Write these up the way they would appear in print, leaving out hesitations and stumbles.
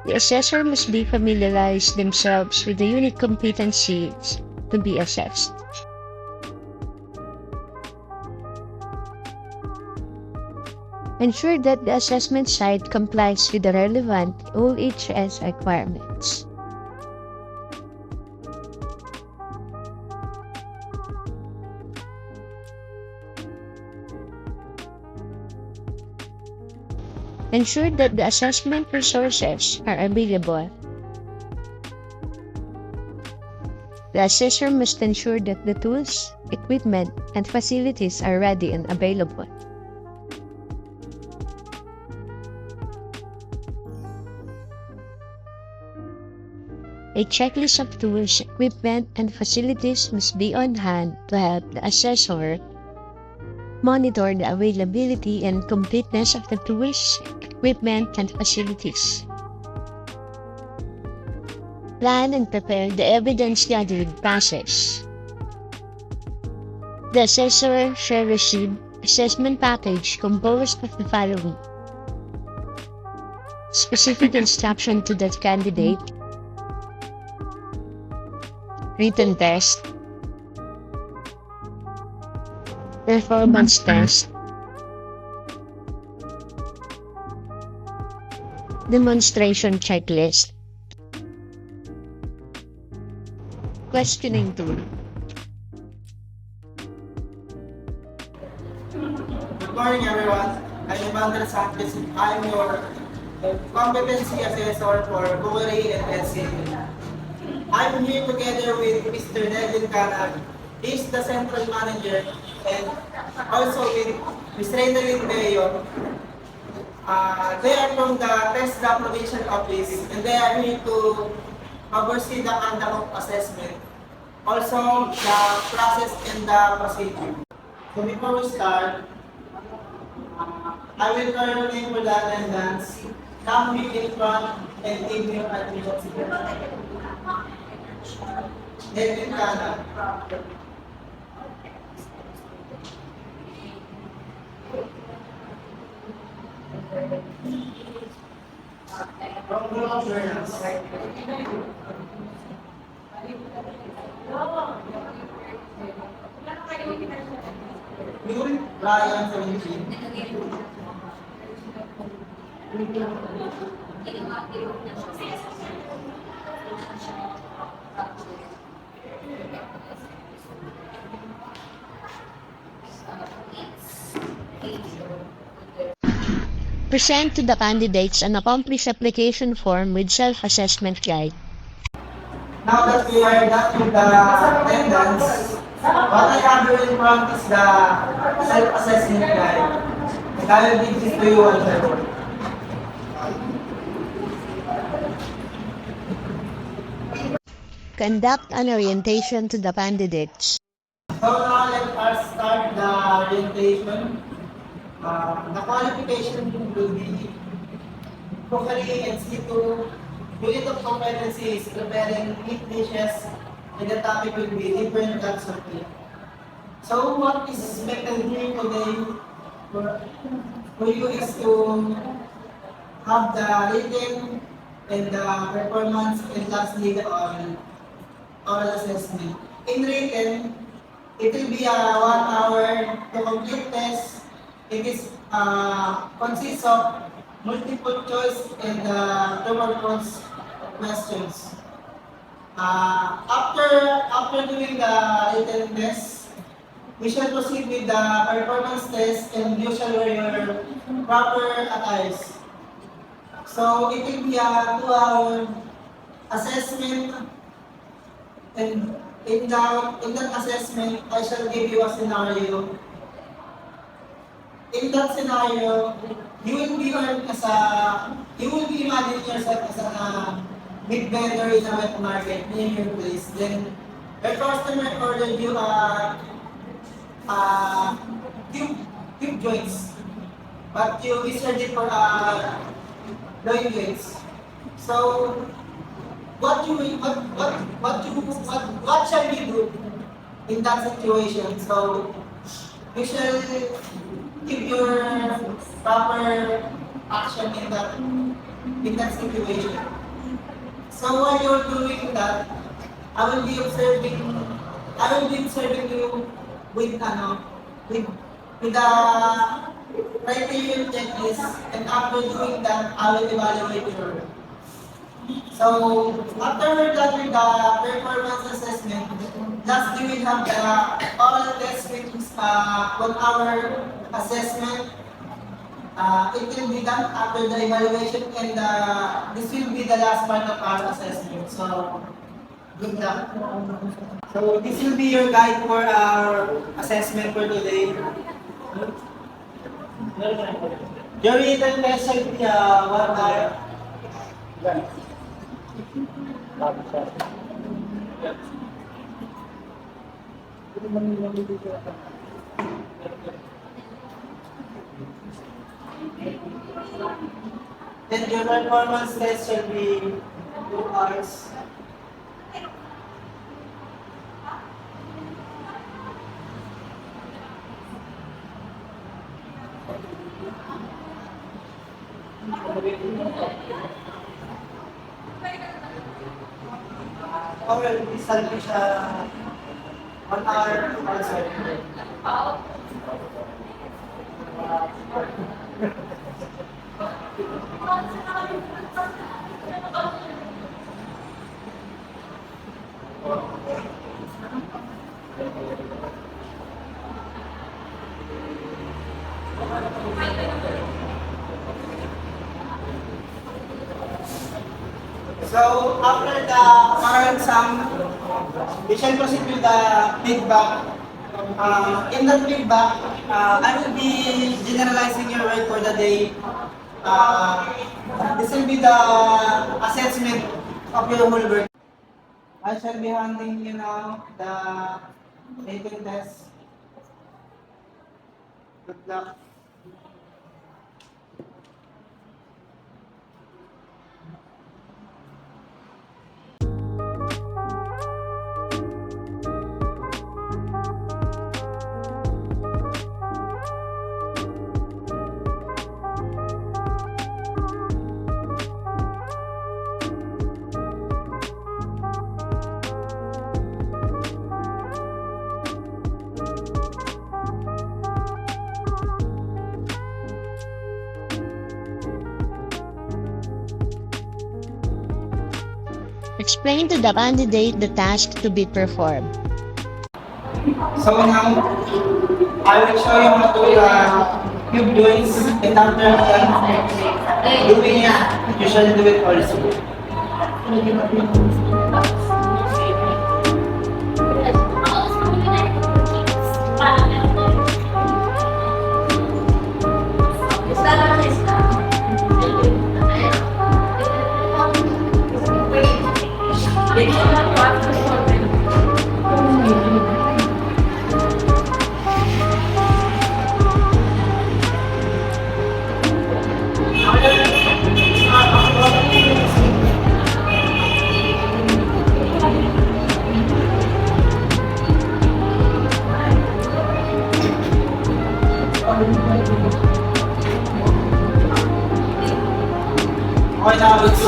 The assessor must be familiarize themselves with the unique competencies to be assessed. Ensure that the assessment site complies with the relevant OHS requirements. Ensure that the assessment resources are available. The assessor must ensure that the tools, equipment, and facilities are ready and available. A checklist of tools, equipment, and facilities must be on hand to help the assessor monitor the availability and completeness of the tools, equipment, and facilities. Plan and prepare the evidence gathering process. The assessor shall receive assessment package composed of the following: specific instruction to the candidate, written test, performance test, demonstration checklist, questioning tool. Good morning, everyone. I am Andres Sanchez. I'm your competency assessor for Kuwari and NCA. I'm here together with Mr. Nevin Canag. He's the central manager, and also with Ms. Reynalyn Mayo. They are from the TESDA Provincial Office, and they are here to oversee the conduct of assessment. Also, the process and the procedure. So before we start, I will call your name for the attendance. Come here in front and give your attendance. Nevin Canag. From Blue Assurance. Ryan 17. Present to the candidates an accomplished application form with self-assessment guide. Now that we are done with the attendance, what I have here in front is the self-assessment guide. And I will give this to you one by one. Conduct an orientation to the candidates. So now let us start the orientation. The qualification will be cookery and situ. Unit of competency is preparing meat dishes, and the topic will be different cuts of meat. So what is expected here today for you is to have the written and the performance, and lastly the oral assessment. In written, it will be a 1 hour to complete test. It is consists of multiple choice and true or false questions. After doing the written test, we shall proceed with the performance test, and you shall wear your proper attires. So it will be a 2 hour assessment, and in that assessment, I shall give you a scenario. In that scenario, you will be imagining yourself as a meat vendor in a wet market near your place. Then your customer ordered you cube joints, but you researched it for loin joints. So what shall we do in that situation? So you shall give your proper action in that situation. So while you're doing that, I will be observing you with with with the criterion checklist, and after doing that, I will evaluate your work. So after we're done with the performance assessment, lastly we have the oral test, which is 1 hour assessment. It can be done after the evaluation, and this will be the last part of our assessment. So good luck. So this will be your guide for our assessment for today. Your written test shall be 1 hour. Then your performance test shall be 2 hours. Okay, this will be siya 1 hour also. So after the oral exam, we shall proceed with the feedback. In that feedback, I will be generalizing your work for the day. This will be the assessment of your whole work. I shall be handing you now the written test. Good luck. Explain to the candidate the task to be performed. So now, I will show you how to cube joints, and after doing it, you shall do it also. Okay, now it's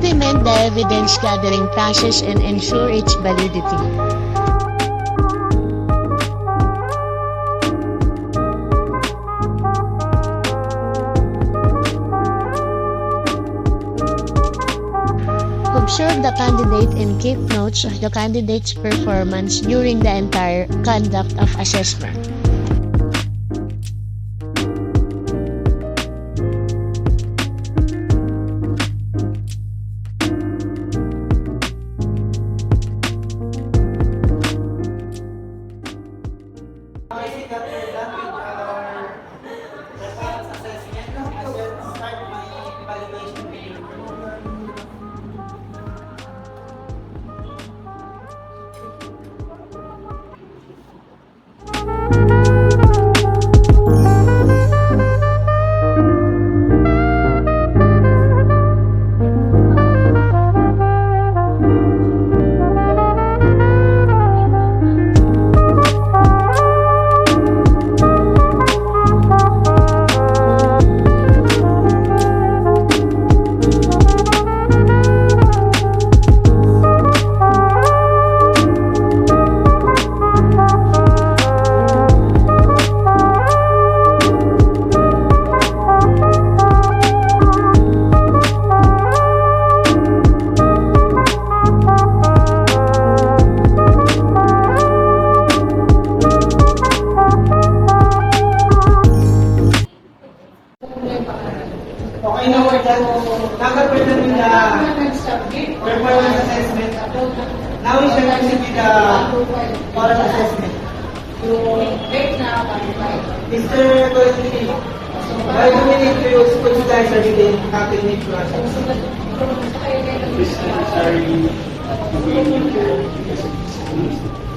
implement the evidence gathering process and ensure its validity. Observe the candidate and keep notes of the candidate's performance during the entire conduct of assessment. Okay, see that we're done with our performance assessment. I will start my evaluation period. Okay, now we're done. Nagapit namin the performance assessment. Now we shall proceed with the oral assessment. Mr. Colby, why do we need to use school style certificate academic process? This is necessary to be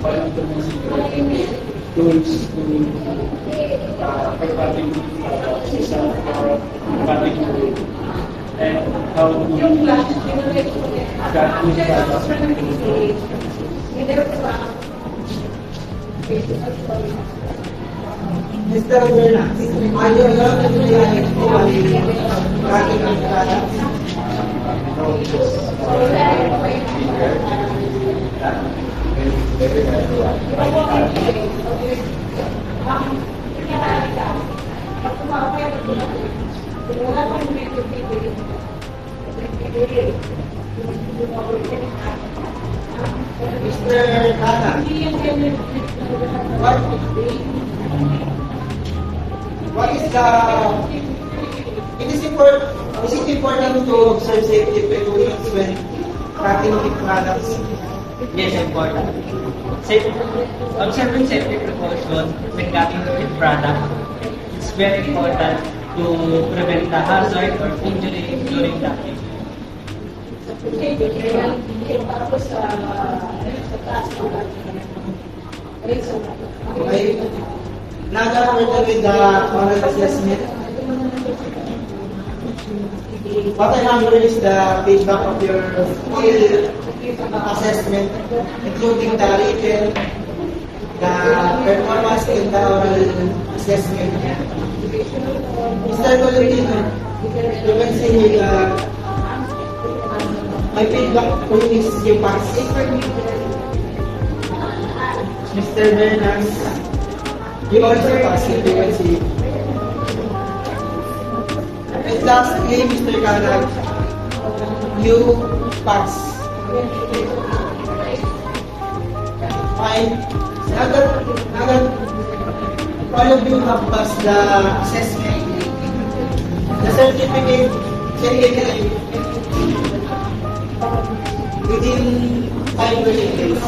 one of the most important tools to providing system for providing and how to that Mr. Berna, are you allowed to be an practical products? Mr. Kata, what is the, is it important to observe safety precautions when tracking products? Yes, important. Observing safety precautions when cutting the product, it's very important to prevent the hazard or injury during cutting. Okay. Now that we're done with the oral assessment, what I have here is the feedback of your skill assessment, including the written, the performance, and the oral assessment. Mr. Colorino, you can see here my feedback for you is you pass. Mr. Bernas, you also pass, you can see. And lastly, Mr. Kalag, you pass. Fine. Now that all of you have passed the assessment, the certificate can be given within 5 working days.